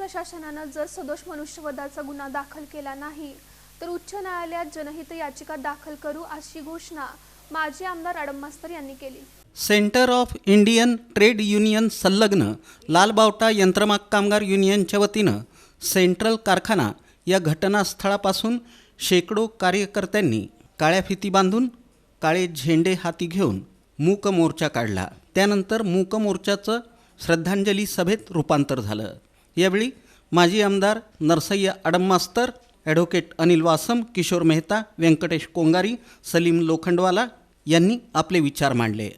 प्रशासनानं जर सदोष मनुष्यवधाचा गुन्हा दाखल केला नाही तर उच्च न्यायालयात जनहित याचिका दाखल करू अशी घोषणा माजी आमदार अडम मास्तर यांनी केली। Centre of Indian trade union संलग्न लालबावटा यंत्रमाग कामगार युनियनच्या वतीनं सेंट्रल कारखाना या घटनास्थळापासून शेकडो कार्यकर्त्यांनी काळ्या फिती बांधून काळे झेंडे हाती घेऊन मूक मोर्चा काढला। त्यानंतर मूक मोर्चाचं श्रद्धांजली सभेत रूपांतर झालं। यावेळी माजी आमदार नरसय्या अडम मास्तर, ॲडव्होकेट अनिल वासम, किशोर मेहता, व्यंकटेश कोंगारी, सलीम लोखंडवाला यांनी आपले विचार मांडले।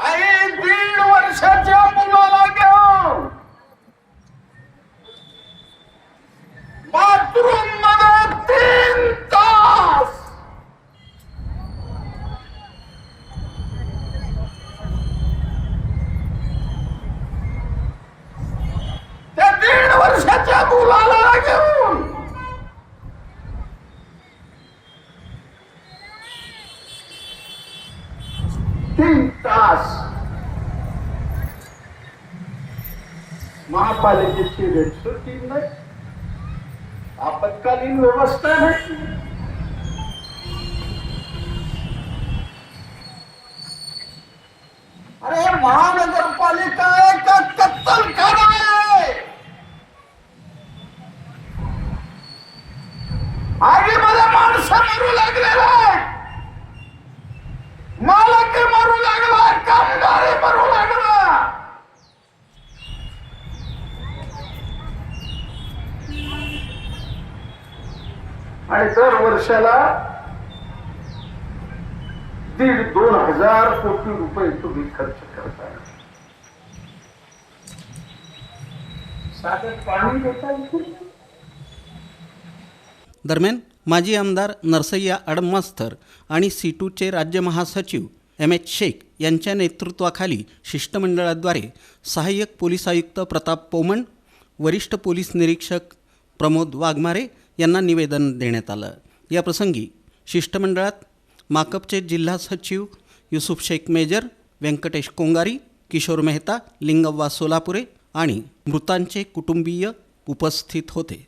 अरे 1.5 वर्षाच्या मुलाला घेऊन बाथरूम मध्ये 3 तास त्या 1.5 वर्षाच्या मुलाला घेऊन महापालिकेची रेट शूटिंग नाही, आपत्कालीन व्यवस्था नाही। अरे महानगरपालिका एक कत्तलखाना आहे। आगीमध्ये माणसं मरू लागलेला आहे, मालक मरू लागला, कामगार मरू लागला। आणि दर वर्षाला 1,500-2 हजार कोटी रुपये तुम्ही खर्च करताय। साधं पाणी देता येईल। दरम्यान माजी आमदार नरसय्या अडम मास्तर आणि C2चे राज्य महासचिव M.H. शेख यांच्या नेतृत्वाखाली शिष्टमंडळाद्वारे सहाय्यक पोलीस आयुक्त प्रताप पोमण, वरिष्ठ पोलीस निरीक्षक प्रमोद वाघमारे यांना निवेदन देण्यात आलं। या प्रसंगी शिष्टमंडळात माकपचे जिल्हा सचिव युसुफ शेख मेजर, व्यंकटेश कोंगारी, किशोर मेहता, लिंगव्वा सोलापुरे आणि मृतांचे कुटुंबीय उपस्थित होते।